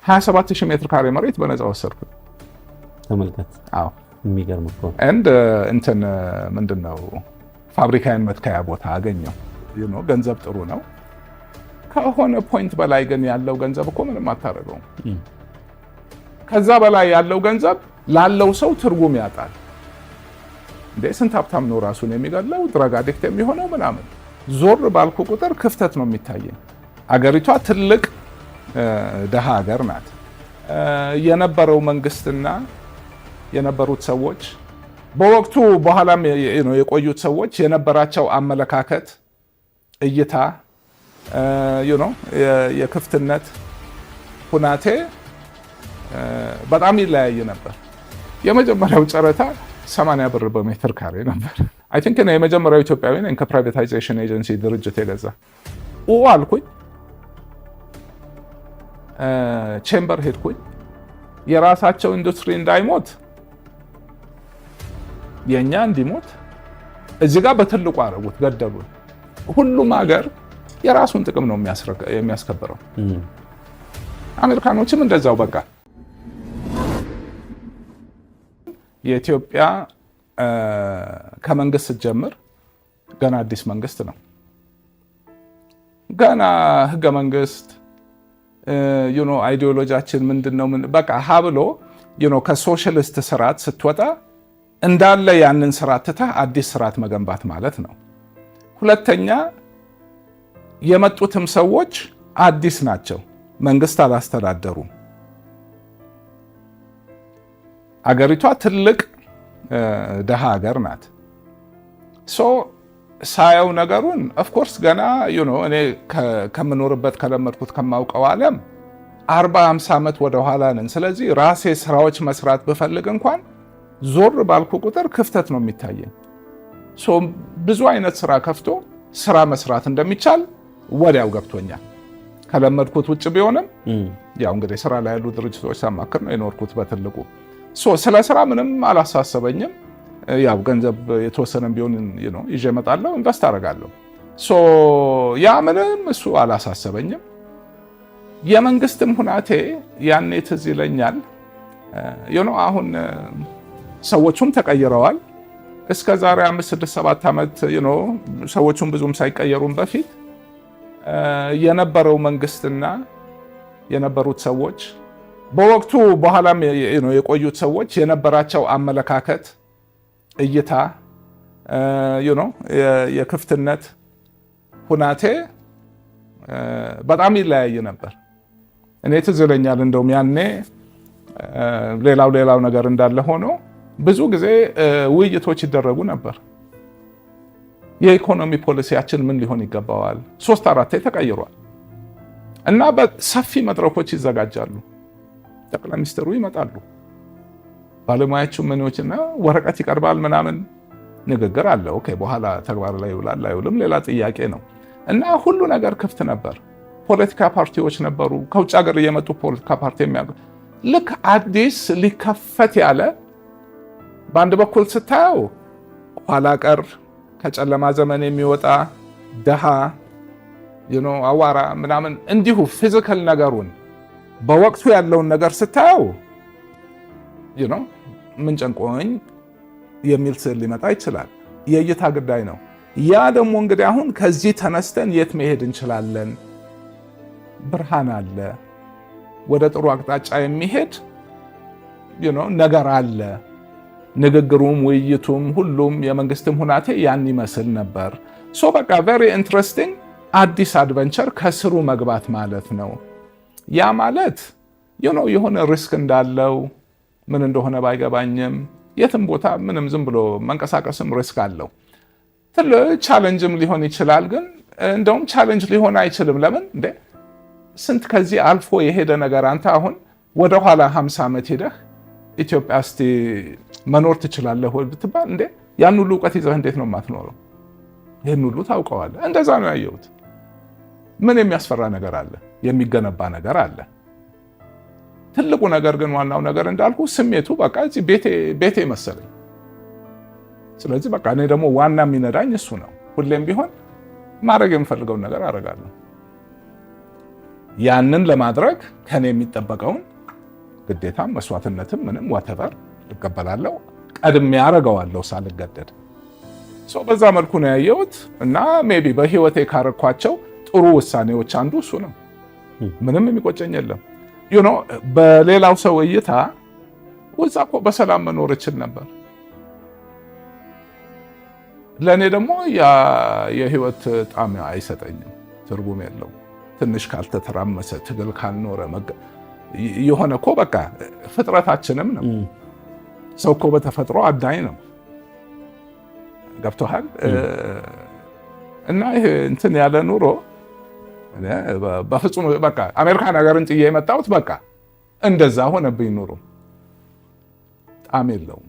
27000 ሜትር ካሬ መሬት በነፃ ወሰድኩ። ተመልከት። አዎ የሚገርም እኮ እንትን ምንድነው ፋብሪካን መትከያ ቦታ አገኘው። ገንዘብ ጥሩ ነው ከሆነ ፖይንት በላይ ግን ያለው ገንዘብ እኮ ምንም አታረገው። ከዛ በላይ ያለው ገንዘብ ላለው ሰው ትርጉም ያጣል። ስንት ሀብታም ነው ራሱን የሚገለው ድራግ አዲክት የሚሆነው ምናምን። ዞር ባልኩ ቁጥር ክፍተት ነው የሚታየኝ። አገሪቷ ትልቅ ደሃ ሀገር ናት። የነበረው መንግስትና የነበሩት ሰዎች በወቅቱ በኋላም የቆዩት ሰዎች የነበራቸው አመለካከት፣ እይታ፣ የክፍትነት ሁናቴ በጣም ይለያይ ነበር። የመጀመሪያው ጨረታ 80 ብር በሜትር ካሬ ነበር። አይ ቲንክ ነው የመጀመሪያው ኢትዮጵያዊ ነኝ ከፕራይቬታይዜሽን ኤጀንሲ ድርጅት የገዛ አልኩኝ። ቼምበር ሄድኩኝ። የራሳቸው ኢንዱስትሪ እንዳይሞት የኛ እንዲሞት እዚህ ጋር በትልቁ አረጉት፣ ገደሉን። ሁሉም ሀገር የራሱን ጥቅም ነው የሚያስከብረው። አሜሪካኖችም እንደዛው። በቃ የኢትዮጵያ ከመንግስት ስትጀምር ገና አዲስ መንግስት ነው። ገና ህገ መንግስት አይዲዮሎጂያችን ምንድነው? በቃ ሀብሎ ከሶሻሊስት ስርዓት ስትወጣ እንዳለ ያንን ስርዓት ትተህ አዲስ ስርዓት መገንባት ማለት ነው። ሁለተኛ የመጡትም ሰዎች አዲስ ናቸው፣ መንግስት አላስተዳደሩም። አገሪቷ ትልቅ ደሃ ሀገር ናት። ሳየው ነገሩን ኦፍኮርስ ገና እኔ ከምኖርበት ከለመድኩት ከማውቀው ዓለም 40-50 ዓመት ወደኋላ ነን። ስለዚህ ራሴ ስራዎች መስራት ብፈልግ እንኳን ዞር ባልኩ ቁጥር ክፍተት ነው የሚታየኝ። ብዙ አይነት ስራ ከፍቶ ስራ መስራት እንደሚቻል ወዲያው ገብቶኛል። ከለመድኩት ውጭ ቢሆንም ያው እንግዲህ ስራ ላይ ያሉ ድርጅቶች ሳማክር ነው የኖርኩት በትልቁ። ስለ ስራ ምንም አላሳሰበኝም። ያው ገንዘብ የተወሰነም ቢሆን ይዤ እመጣለሁ፣ ኢንቨስት አደርጋለሁ። ያ ምንም እሱ አላሳሰበኝም። የመንግስትም ሁናቴ ያኔ ትዝ ይለኛል። አሁን ሰዎቹም ተቀይረዋል። እስከ ዛሬ 5-6-7 ዓመት ሰዎቹም ብዙም ሳይቀየሩም በፊት የነበረው መንግስትና የነበሩት ሰዎች በወቅቱ በኋላም የቆዩት ሰዎች የነበራቸው አመለካከት፣ እይታ፣ የክፍትነት ሁናቴ በጣም ይለያይ ነበር። እኔ ትዝ ይለኛል እንደውም ያኔ ሌላው ነገር እንዳለ ሆኖ ብዙ ጊዜ ውይይቶች ይደረጉ ነበር። የኢኮኖሚ ፖሊሲያችን ምን ሊሆን ይገባዋል? 3-4 ተቀይሯል እና በሰፊ መድረኮች ይዘጋጃሉ። ጠቅላይ ሚኒስትሩ ይመጣሉ፣ ባለሙያዎቹ ምኖችና ወረቀት ይቀርባል፣ ምናምን ንግግር አለ። ኦኬ በኋላ ተግባር ላይ ይውላል አይውልም ሌላ ጥያቄ ነው። እና ሁሉ ነገር ክፍት ነበር። ፖለቲካ ፓርቲዎች ነበሩ፣ ከውጭ ሀገር እየመጡ ፖለቲካ ፓርቲ ልክ አዲስ ሊከፈት ያለ በአንድ በኩል ስታየው ኋላ ቀር ከጨለማ ዘመን የሚወጣ ደሃ አዋራ ምናምን እንዲሁ ፊዚካል ነገሩን በወቅቱ ያለውን ነገር ስታየው ምን ጨንቆኝ የሚል ስዕል ሊመጣ ይችላል። የእይታ ጉዳይ ነው። ያ ደግሞ እንግዲህ አሁን ከዚህ ተነስተን የት መሄድ እንችላለን? ብርሃን አለ፣ ወደ ጥሩ አቅጣጫ የሚሄድ ነገር አለ። ንግግሩም ውይይቱም ሁሉም የመንግስትም ሁናቴ ያን ይመስል ነበር። በቃ ቬሪ ኢንትረስቲንግ አዲስ አድቨንቸር ከስሩ መግባት ማለት ነው። ያ ማለት የሆነ ሪስክ እንዳለው ምን እንደሆነ ባይገባኝም የትም ቦታ ምንም ዝም ብሎ መንቀሳቀስም ሪስክ አለው። ትልቅ ቻሌንጅም ሊሆን ይችላል። ግን እንደውም ቻሌንጅ ሊሆን አይችልም። ለምን ስንት ከዚህ አልፎ የሄደ ነገር አንተ አሁን ወደኋላ 50 ዓመት ሄደህ ኢትዮጵያ እስቲ መኖር ትችላለህ ወይ ብትባል ያን ሁሉ እውቀት ይዘህ እንዴት ነው የማትኖረው? ይህን ሁሉ ታውቀዋለህ። እንደዛ ነው ያየሁት። ምን የሚያስፈራ ነገር አለ? የሚገነባ ነገር አለ። ትልቁ ነገር ግን ዋናው ነገር እንዳልኩ ስሜቱ በቃ እዚህ ቤቴ መሰለኝ። ስለዚህ በቃ እኔ ደግሞ ዋና የሚነዳኝ እሱ ነው። ሁሌም ቢሆን ማድረግ የምፈልገውን ነገር አደርጋለሁ። ያንን ለማድረግ ከኔ የሚጠበቀውን ግዴታም መስዋዕትነትም ምንም whatever እቀበላለሁ፣ ቀድሜ ያደርገዋለሁ ሳልገደድ። በዛ መልኩ ነው ያየሁት እና ሜቢ በህይወቴ ካረኳቸው ጥሩ ውሳኔዎች አንዱ እሱ ነው። ምንም የሚቆጨኝ የለም። በሌላው ሰው እይታ ወዛ እኮ በሰላም መኖር እችል ነበር። ለእኔ ደግሞ የህይወት ጣዕም አይሰጠኝም፣ ትርጉም የለው። ትንሽ ካልተተራመሰ ትግል ካልኖረ የሆነ እኮ በቃ ፍጥረታችንም ነው። ሰው እኮ በተፈጥሮ አዳኝ ነው። ገብቶሃል? እና ይሄ እንትን ያለ ኑሮ በፍጹም በቃ አሜሪካን ሀገርን ጥዬ የመጣሁት በቃ እንደዛ ሆነብኝ። ኑሮ ጣዕም የለውም።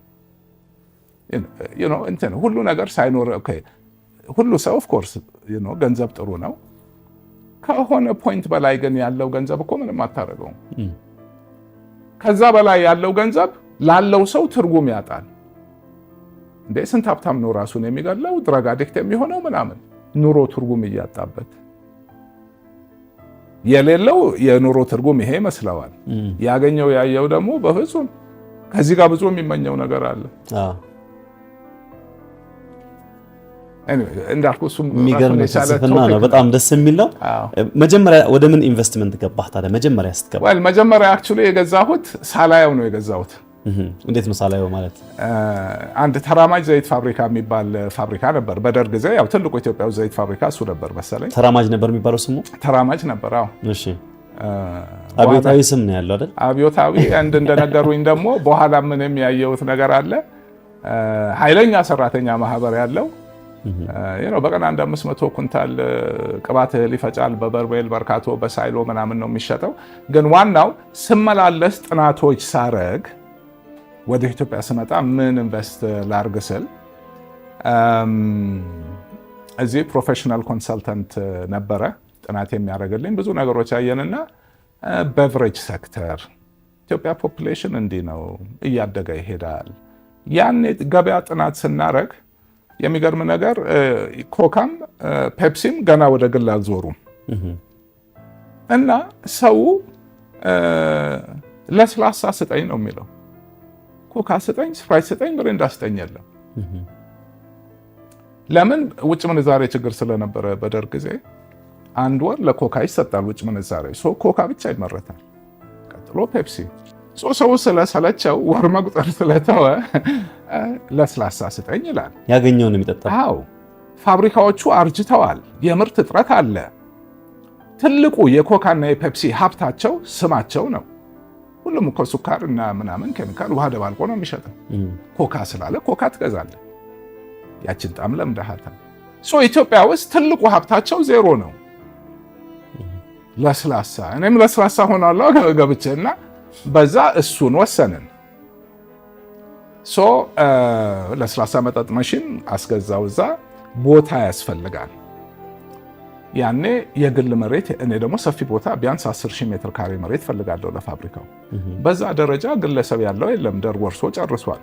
እንትን ሁሉ ነገር ሳይኖር ሁሉ ሰው ኦፍ ኮርስ ገንዘብ ጥሩ ነው። ከሆነ ፖይንት በላይ ግን ያለው ገንዘብ እኮ ምንም አታደርገውም። ከዛ በላይ ያለው ገንዘብ ላለው ሰው ትርጉም ያጣል። እንዴ ስንት ሀብታም ነው ራሱን የሚገለው ድራግ አዲክት የሚሆነው ምናምን ኑሮ ትርጉም እያጣበት የሌለው የኑሮ ትርጉም ይሄ ይመስለዋል። ያገኘው ያየው ደግሞ በፍጹም ከዚህ ጋር ብዙ የሚመኘው ነገር አለ። እንዳልኩ እሱም የሚገርም ፍልስፍና ነው። በጣም ደስ የሚል ነው። መጀመሪያ ወደ ምን ኢንቨስትመንት ገባህ ታዲያ? መጀመሪያ ስትገባ መጀመሪያ አክቹሊ የገዛሁት ሳላየው ነው የገዛሁት። እንዴት ነው ሳላየው ማለት? አንድ ተራማጅ ዘይት ፋብሪካ የሚባል ፋብሪካ ነበር በደርግ ጊዜ። ያው ትልቁ ኢትዮጵያ ውስጥ ዘይት ፋብሪካ እሱ ነበር መሰለኝ። ተራማጅ ነበር የሚባለው ስሙ? ተራማጅ ነበር። አዎ። እሺ። አብዮታዊ ስም ነው ያለው አይደል? አብዮታዊ እንደነገሩኝ ደግሞ በኋላ ምንም ያየሁት ነገር አለ። ኃይለኛ ሰራተኛ ማህበር ያለው በቀን 500 ኩንታል ቅባት እህል ይፈጫል። በበርሜል በርካቶ በሳይሎ ምናምን ነው የሚሸጠው። ግን ዋናው ስመላለስ ጥናቶች ሳረግ ወደ ኢትዮጵያ ስመጣ ምን ኢንቨስት ላርግ ስል እዚህ ፕሮፌሽናል ኮንሰልተንት ነበረ ጥናት የሚያደርግልኝ። ብዙ ነገሮች አየንና ቤቨሬጅ ሴክተር ኢትዮጵያ ፖፑሌሽን እንዲህ ነው እያደገ ይሄዳል። ያኔ ገበያ ጥናት ስናረግ የሚገርም ነገር ኮካም ፔፕሲም ገና ወደ ግል አልዞሩም እና ሰው ለስላሳ ስጠኝ ነው የሚለው። ኮካ ስጠኝ፣ ስፕራይት ስጠኝ፣ ሚሪንዳ ስጠኝ የለም። ለምን? ውጭ ምንዛሬ ችግር ስለነበረ በደርግ ጊዜ አንድ ወር ለኮካ ይሰጣል ውጭ ምንዛሬ። ኮካ ብቻ ይመረታል። ቀጥሎ ፔፕሲ። ሰው ስለሰለቸው ወር መቁጠር ስለተወ ለስላሳ ስጠኝ ይላል። ያገኘውን የሚጠጣው። አዎ፣ ፋብሪካዎቹ አርጅተዋል። የምርት እጥረት አለ። ትልቁ የኮካና የፔፕሲ ሀብታቸው ስማቸው ነው። ሁሉም እኮ ሱካር እና ምናምን ኬሚካል ውሃ ደባልቆ ነው የሚሸጠው። ኮካ ስላለ ኮካ ትገዛለህ። ያችን ጣም ለምደሃታል። ኢትዮጵያ ውስጥ ትልቁ ሀብታቸው ዜሮ ነው፣ ለስላሳ። እኔም ለስላሳ ሆናለሁ ገብቼና በዛ እሱን ወሰንን። ለስላሳ መጠጥ ማሽን አስገዛው። እዛ ቦታ ያስፈልጋል። ያኔ የግል መሬት፣ እኔ ደግሞ ሰፊ ቦታ ቢያንስ 10,000 ሜትር ካሬ መሬት ፈልጋለሁ ለፋብሪካው። በዛ ደረጃ ግለሰብ ያለው የለም፣ ደርግ ወርሶ ጨርሷል።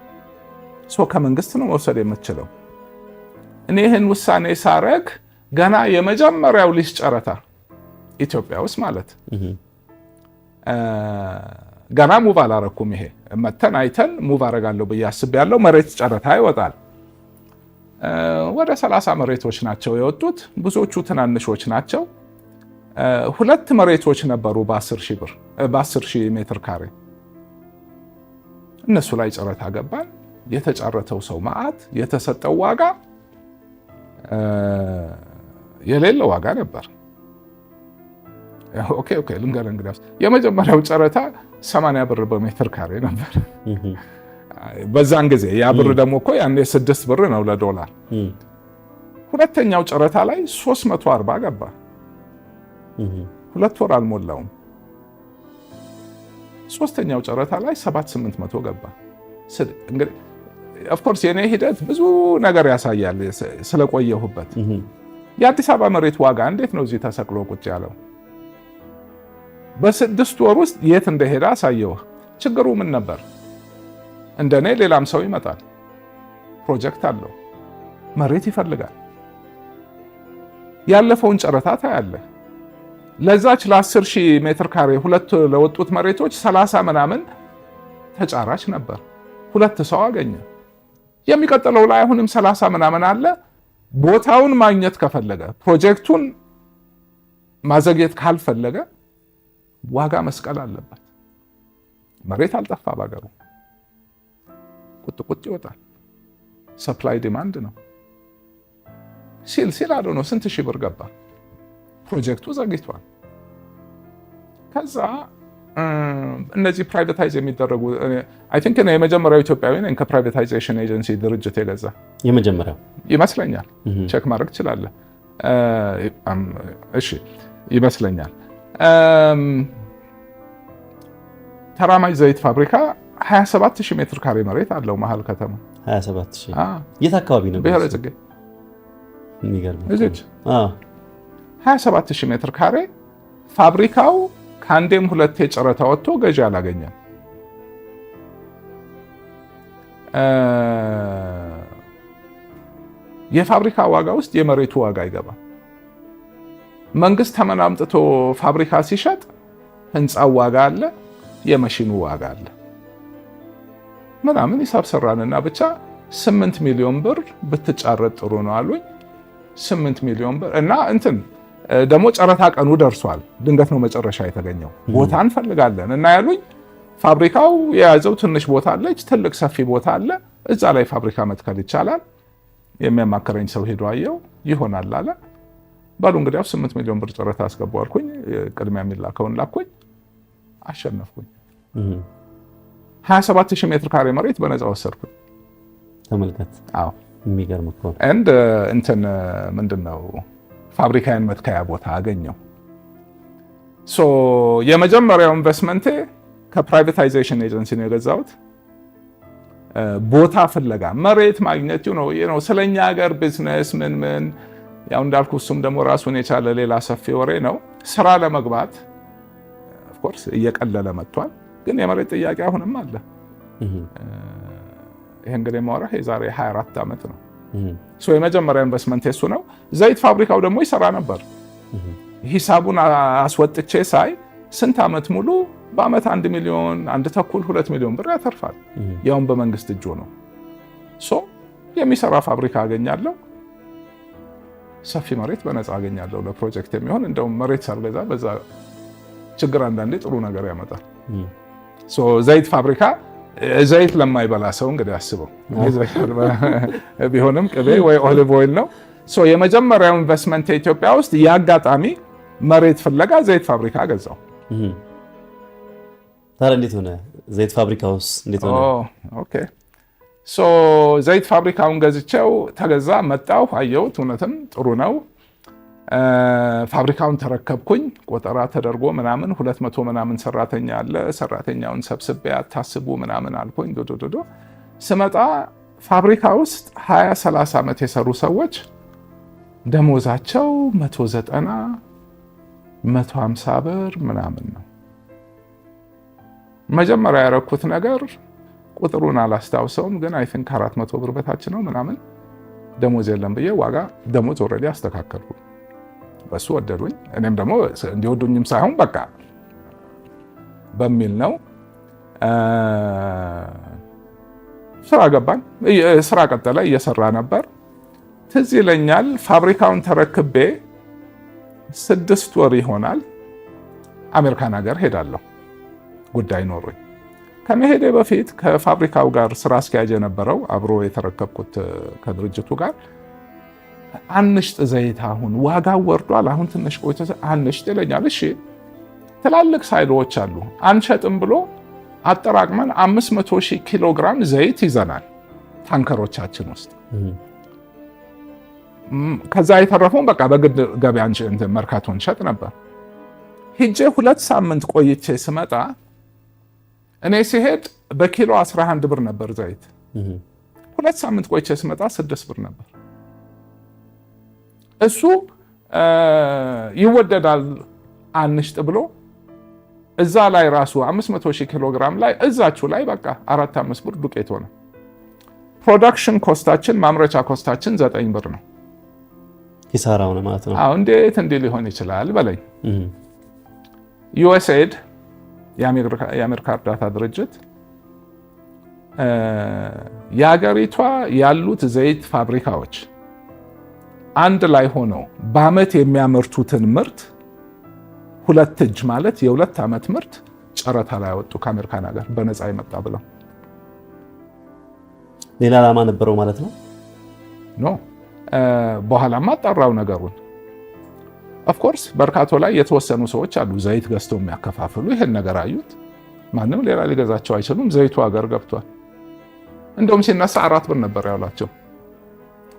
ከመንግስት ነው መውሰድ የምትችለው። እኔ ይህን ውሳኔ ሳረግ ገና የመጀመሪያው ሊዝ ጨረታ ኢትዮጵያ ውስጥ ማለት ገና ሙቭ አላረኩም። ይሄ መተን አይተን ሙቭ አረጋለሁ ብዬ አስቤያለሁ። መሬት ጨረታ ይወጣል። ወደ 30 መሬቶች ናቸው የወጡት። ብዙዎቹ ትናንሾች ናቸው። 2 መሬቶች ነበሩ በ10,000 ሜትር ካሬ። እነሱ ላይ ጨረታ ገባን። የተጫረተው ሰው መዓት፣ የተሰጠው ዋጋ የሌለ ዋጋ ነበር። ኦኬ ልንገርህ እንግዲያውስ የመጀመሪያው ጨረታ 80 ብር በሜትር ካሬ ነበር በዛን ጊዜ። ያ ብር ደግሞ እኮ ያኔ 6 ብር ነው ለዶላር። ሁለተኛው ጨረታ ላይ 340 ገባ። 2 ወር አልሞላውም። ሶስተኛው ጨረታ ላይ 700-800 ገባ። እንግዲህ ኦፍ ኮርስ የኔ ሂደት ብዙ ነገር ያሳያል ስለቆየሁበት። የአዲስ አበባ መሬት ዋጋ እንዴት ነው እዚህ ተሰቅሎ ቁጭ ያለው? በ6 ወር ውስጥ የት እንደሄደ አሳየው። ችግሩ ምን ነበር? እንደኔ ሌላም ሰው ይመጣል፣ ፕሮጀክት አለው፣ መሬት ይፈልጋል። ያለፈውን ጨረታ ታያለህ። ለዛች ለ10,000 ሜትር ካሬ ሁለት ለወጡት መሬቶች 30 ምናምን ተጫራች ነበር። ሁለት ሰው አገኘ። የሚቀጥለው ላይ አሁንም 30 ምናምን አለ። ቦታውን ማግኘት ከፈለገ ፕሮጀክቱን ማዘግየት ካልፈለገ ዋጋ መስቀል አለበት። መሬት አልጠፋ ባገሩ ቁጥ ይወጣል። ሰፕላይ ዲማንድ ነው ሲል አዶ ነው ስንት ሺህ ብር ገባ። ፕሮጀክቱ ዘግይቷል። ከዛ እነዚህ ፕራይቬታይዝ የሚደረጉ አይ ቲንክ ነው የመጀመሪያው ኢትዮጵያዊ ነኝ ከፕራይቬታይዜሽን ኤጀንሲ ድርጅት የገዛ የመጀመሪያው ይመስለኛል። ቼክ ማድረግ ትችላለህ። እሺ ይመስለኛል። ተራማጅ ዘይት ፋብሪካ 27000 ሜትር ካሬ መሬት አለው መሀል ከተማ። 27000 የት አካባቢ ነው? ብሔረ ጽጌ። የሚገርም 27000 ሜትር ካሬ ፋብሪካው ከአንዴም ሁለቴ ጨረታ ወጥቶ ገዢ አላገኘም። የፋብሪካ ዋጋ ውስጥ የመሬቱ ዋጋ አይገባም። መንግስት ተመን አምጥቶ ፋብሪካ ሲሸጥ ህንፃው ዋጋ አለ፣ የመሽኑ ዋጋ አለ ምናምን ሂሳብ ሰራንና ብቻ 8 ሚሊዮን ብር ብትጫረጥ ጥሩ ነው አሉኝ። 8 ሚሊዮን ብር እና እንትን ደግሞ ጨረታ ቀኑ ደርሷል። ድንገት ነው መጨረሻ የተገኘው። ቦታ እንፈልጋለን እና ያሉኝ ፋብሪካው የያዘው ትንሽ ቦታ አለች፣ ትልቅ ሰፊ ቦታ አለ። እዛ ላይ ፋብሪካ መትከል ይቻላል። የሚያማከረኝ ሰው ሄዶ አየው፣ ይሆናል አለ። ባሉ እንግዲያው 8 ሚሊዮን ብር ጨረታ አስገባው አልኩኝ። ቅድሚያ የሚላከውን ላኩኝ፣ አሸነፍኩኝ። 27000 ሜትር ካሬ መሬት በነፃ ወሰድኩኝ። ተመልከት። አዎ የሚገርም እኮ እንትን ምንድነው ፋብሪካን መትከያ ቦታ አገኘው። ሶ የመጀመሪያው ኢንቨስትመንቴ ከፕራይቬታይዜሽን ኤጀንሲ ነው የገዛሁት። ቦታ ፍለጋ መሬት ማግኘት ነው ስለኛ ሀገር ቢዝነስ ምን ያው እንዳልኩ እሱም ደግሞ ራሱን የቻለ ሌላ ሰፊ ወሬ ነው። ስራ ለመግባት ኦፍ ኮርስ እየቀለለ መጥቷል፣ ግን የመሬት ጥያቄ አሁንም አለ። ይሄ እንግዲህ ማውራህ የዛሬ 24 ዓመት ነው። ሶ የመጀመሪያ ኢንቨስትመንት እሱ ነው። ዘይት ፋብሪካው ደግሞ ይሰራ ነበር። ሂሳቡን አስወጥቼ ሳይ ስንት ዓመት ሙሉ በአመት 1 ሚሊዮን 1.5 2 ሚሊዮን ብር ያተርፋል። ያውም በመንግስት እጅ ነው። ሶ የሚሰራ ፋብሪካ አገኛለሁ፣ ሰፊ መሬት በነፃ አገኛለሁ ለፕሮጀክት የሚሆን። እንደውም መሬት ሳልገዛ በዛ ችግር አንዳንዴ ጥሩ ነገር ያመጣል። ሶ ዘይት ፋብሪካ ዘይት ለማይበላ ሰው እንግዲህ አስበው ቢሆንም ቅቤ ወይ ኦሊቭ ኦይል ነው። ሶ የመጀመሪያው ኢንቨስትመንት ኢትዮጵያ ውስጥ የአጋጣሚ መሬት ፍለጋ ዘይት ፋብሪካ ገዛው። ታዲያ እንዴት ሆነ? ዘይት ፋብሪካውስ እንዴት ሆነ? ኦኬ ሶ ዘይት ፋብሪካውን ገዝቼው ተገዛ፣ መጣሁ፣ አየሁት፣ እውነትም ጥሩ ነው። ፋብሪካውን ተረከብኩኝ። ቆጠራ ተደርጎ ምናምን 200 ምናምን ሰራተኛ አለ። ሰራተኛውን ሰብስቤ አታስቡ ምናምን አልኩኝ። ዶዶዶ ስመጣ ፋብሪካ ውስጥ 20-30 ዓመት የሰሩ ሰዎች ደሞዛቸው 190 150 ብር ምናምን ነው። መጀመሪያ ያረኩት ነገር ቁጥሩን አላስታውሰውም፣ ግን አይ ቲንክ 400 ብር በታች ነው ምናምን ደሞዝ የለም ብዬ ዋጋ ደሞዝ ኦልሬዲ አስተካከልኩ። በሱ ወደዱኝ። እኔም ደግሞ እንዲወዱኝም ሳይሆን በቃ በሚል ነው። ስራ ገባን። ስራ ቀጠለ፣ እየሰራ ነበር። ትዝ ይለኛል ፋብሪካውን ተረክቤ 6 ወር ይሆናል አሜሪካን ሀገር ሄዳለሁ ጉዳይ ኖሮኝ። ከመሄዴ በፊት ከፋብሪካው ጋር ስራ አስኪያጅ የነበረው አብሮ የተረከብኩት ከድርጅቱ ጋር አንሽጥ ዘይት አሁን ዋጋው ወርዷል፣ አሁን ትንሽ ቆይቶ አንሽጥ ይለኛል። እሺ ትላልቅ ሳይሎዎች አሉ አንሸጥም ብሎ አጠራቅመን 500,000 ኪሎ ግራም ዘይት ይዘናል ታንከሮቻችን ውስጥ። ከዛ የተረፈውን በቃ በግድ ገበያ መርካቶ እንሸጥ ነበር። ሂጄ 2 ሳምንት ቆይቼ ስመጣ እኔ ሲሄድ በኪሎ 11 ብር ነበር ዘይት። 2 ሳምንት ቆይቼ ስመጣ 6 ብር ነበር። እሱ ይወደዳል አንሽጥ ብሎ እዛ ላይ ራሱ 500,000 ኪሎ ግራም ላይ እዛችሁ ላይ በቃ 4-5 ብር ዱቄት ሆነ። ፕሮዳክሽን ኮስታችን ማምረቻ ኮስታችን 9 ብር ነው። ኪሳራው ነው ማለት ነው። አዎ እንዴት እንዲህ ሊሆን ይችላል በለኝ። ዩኤስኤድ የአሜሪካ እርዳታ ድርጅት የሀገሪቷ ያሉት ዘይት ፋብሪካዎች አንድ ላይ ሆነው በአመት የሚያመርቱትን ምርት 2 እጅ ማለት የ2 ዓመት ምርት ጨረታ ላይ ያወጡ ከአሜሪካን ሀገር በነፃ ይመጣ ብለው። ሌላ ዓላማ ነበረው ማለት ነው? ኖ በኋላማ አጣራው ነገሩን። ኦፍ ኮርስ በርካቶ ላይ የተወሰኑ ሰዎች አሉ ዘይት ገዝተው የሚያከፋፍሉ። ይሄን ነገር አዩት። ማንም ሌላ ሊገዛቸው አይችሉም። ዘይቱ ሀገር ገብቷል። እንደውም ሲነሳ 4 ብር ነበር ያውላቸው።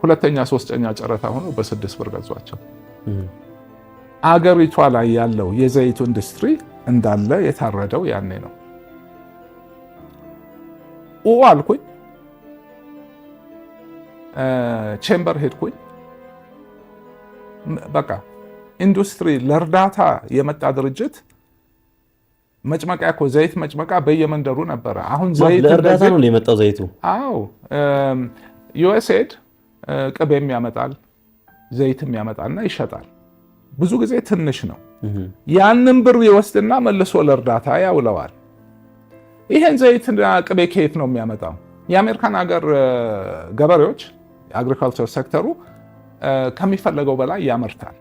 ሁለተኛ ሶስተኛ ጨረታ ሆኖ በ6 ብር ገዟቸው። አገሪቷ ላይ ያለው የዘይቱ ኢንዱስትሪ እንዳለ የታረደው ያኔ ነው። አልኩኝ፣ ቼምበር ሄድኩኝ። በቃ ኢንዱስትሪ ለእርዳታ የመጣ ድርጅት መጭመቂያ እኮ ዘይት መጭመቂያ በየመንደሩ ነበረ። አሁን ዘይት ለእርዳታ ነው የመጣው ዘይቱ። አዎ ዩኤስኤድ ቅቤም ያመጣል ዘይትም ያመጣና ይሸጣል። ብዙ ጊዜ ትንሽ ነው። ያንን ብር ይወስድና መልሶ ለእርዳታ ያውለዋል። ይሄን ዘይትና ቅቤ ከየት ነው የሚያመጣው? የአሜሪካን ሀገር ገበሬዎች የአግሪካልቸር ሴክተሩ ከሚፈለገው በላይ ያመርታል።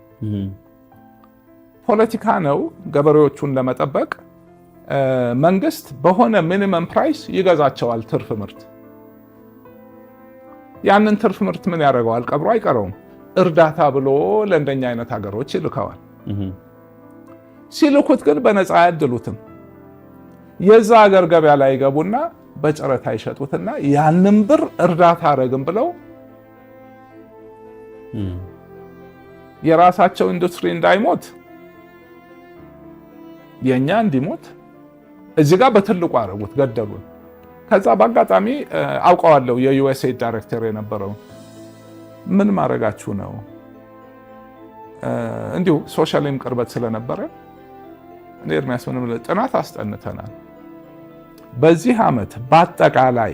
ፖለቲካ ነው። ገበሬዎቹን ለመጠበቅ መንግስት በሆነ ሚኒመም ፕራይስ ይገዛቸዋል ትርፍ ምርት። ያንን ትርፍ ምርት ምን ያደርገዋል? ቀብሮ አይቀረውም። እርዳታ ብሎ ለእንደኛ አይነት ሀገሮች ይልከዋል። ሲልኩት ግን በነፃ አያድሉትም። የዛ ሀገር ገበያ ላይ ይገቡና በጨረታ ይሸጡትና ያንን ብር እርዳታ አረግም ብለው የራሳቸው ኢንዱስትሪ እንዳይሞት የኛ እንዲሞት እዚህ ጋር በትልቁ አረጉት፣ ገደሉን። ከዛ በአጋጣሚ አውቀዋለሁ የዩኤስኤድ ዳይሬክተር የነበረው ምን ማድረጋችሁ ነው? እንዲሁ ሶሻልም ቅርበት ስለነበረ እኔ ኤርሚያስ ምንም ጥናት አስጠንተናል። በዚህ ዓመት በአጠቃላይ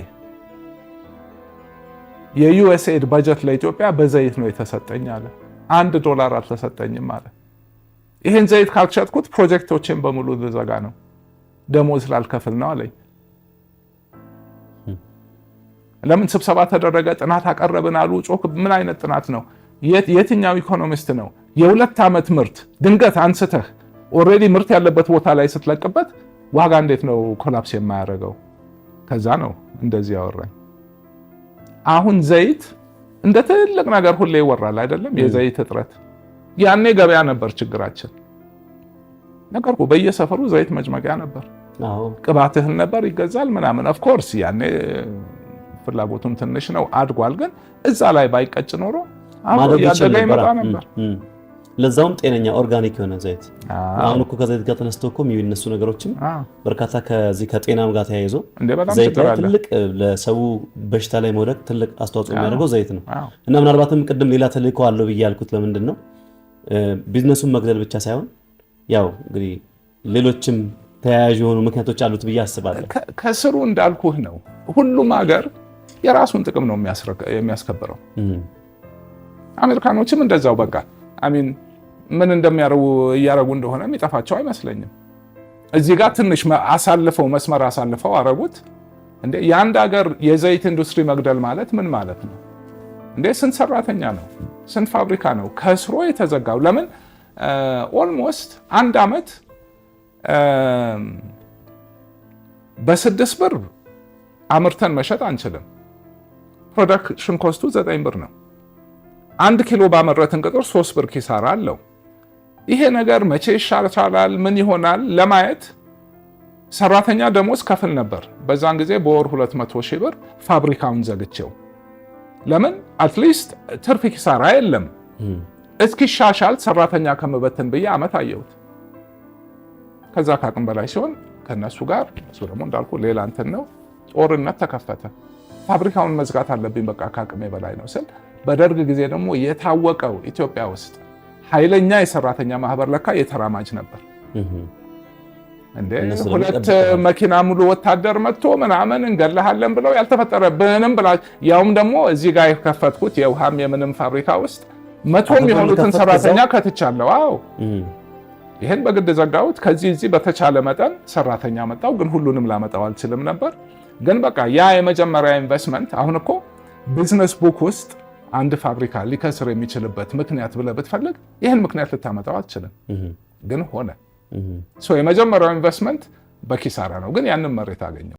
የዩኤስኤድ በጀት ለኢትዮጵያ በዘይት ነው የተሰጠኝ አለ። $1 አልተሰጠኝም አለ። ይሄን ዘይት ካልሸጥኩት ፕሮጀክቶችን በሙሉ ልዘጋ ነው፣ ደሞዝ ላልከፍል ነው አለኝ። ለምን ስብሰባ ተደረገ፣ ጥናት አቀረብን አሉ፣ ጮክ። ምን አይነት ጥናት ነው? የትኛው ኢኮኖሚስት ነው የ2 ዓመት ምርት ድንገት አንስተህ ኦልሬዲ ምርት ያለበት ቦታ ላይ ስትለቅበት ዋጋ እንዴት ነው ኮላፕስ የማያደርገው? ከዛ ነው እንደዚህ ያወራኝ። አሁን ዘይት እንደ ትልቅ ነገር ሁሌ ይወራል አይደለም? የዘይት እጥረት። ያኔ ገበያ ነበር ችግራችን። ነገርኩ፣ በየሰፈሩ ዘይት መጭመቂያ ነበር፣ ቅባት እህል ነበር ይገዛል ምናምን። ኦፍ ኮርስ ያኔ ፍላጎቱም ትንሽ ነው፣ አድጓል። ግን እዛ ላይ ባይቀጭ ኖሮ አሁን ያደገ ይመጣ ነበር። ለዛውም ጤነኛ ኦርጋኒክ የሆነ ዘይት። አሁን እኮ ከዘይት ጋር ተነስተው እኮ የሚነሱ ነገሮችም በርካታ ከዚህ ከጤናም ጋር ተያይዞ ዘይት ላይ ትልቅ ለሰው በሽታ ላይ መውደቅ ትልቅ አስተዋጽኦ የሚያደርገው ዘይት ነው። እና ምናልባትም ቅድም ሌላ ተልእኮ አለው ብዬ ያልኩት ለምንድን ነው ቢዝነሱን መግደል ብቻ ሳይሆን ያው እንግዲህ ሌሎችም ተያያዥ የሆኑ ምክንያቶች አሉት ብዬ አስባለሁ። ከስሩ እንዳልኩህ ነው። ሁሉም ሀገር የራሱን ጥቅም ነው የሚያስከብረው። አሜሪካኖችም እንደዛው በቃ አሚን ምን እያረጉ እንደሆነ የሚጠፋቸው አይመስለኝም። እዚህ ጋር ትንሽ መስመር አሳልፈው አረጉት። እንዴ የአንድ ሀገር የዘይት ኢንዱስትሪ መግደል ማለት ምን ማለት ነው? እንዴ ስንት ሰራተኛ ነው? ስንት ፋብሪካ ነው ከስሮ የተዘጋው? ለምን ኦልሞስት 1 ዓመት በ6 ብር አምርተን መሸጥ አንችልም። ፕሮዳክሽን ኮስቱ 9 ብር ነው። 1 ኪሎ ባመረትን ቁጥር 3 ብር ኪሳራ አለው። ይሄ ነገር መቼ ይሻላል ምን ይሆናል ለማየት ሰራተኛ ደሞዝ ከፍል ነበር። በዛን ጊዜ በወር 200 ሺህ ብር ፋብሪካውን ዘግቼው፣ ለምን አትሊስት ትርፍ ኪሳራ የለም እስኪሻሻል ሰራተኛ ከመበተን ብዬ ዓመት አየሁት። ከዛ ከአቅም በላይ ሲሆን ከነሱ ጋር እሱ ደግሞ እንዳልኩ ሌላ እንትን ነው፣ ጦርነት ተከፈተ። ፋብሪካውን መዝጋት አለብኝ በቃ ከአቅሜ በላይ ነው ስል በደርግ ጊዜ ደግሞ የታወቀው ኢትዮጵያ ውስጥ ኃይለኛ የሰራተኛ ማህበር ለካ የተራማጅ ነበር። እንዴ 2 መኪና ሙሉ ወታደር መጥቶ ምናምን እንገለሃለን ብለው ያልተፈጠረብንም ብላ ያውም ደግሞ እዚህ ጋር የከፈትኩት የውሃም የምንም ፋብሪካ ውስጥ 100 የሆኑትን ሰራተኛ ከትቻለሁ። አዎ ይሄን በግድ ዘጋሁት። ከዚህ እዚህ በተቻለ መጠን ሰራተኛ መጣው፣ ግን ሁሉንም ላመጣው አልችልም ነበር። ግን በቃ ያ የመጀመሪያ ኢንቨስትመንት አሁን እኮ ቢዝነስ ቡክ ውስጥ አንድ ፋብሪካ ሊከስር የሚችልበት ምክንያት ብለህ ብትፈልግ ይህን ምክንያት ልታመጣው አትችልም። ግን ሆነ። የመጀመሪያው ኢንቨስትመንት በኪሳራ ነው፣ ግን ያንን መሬት አገኘው።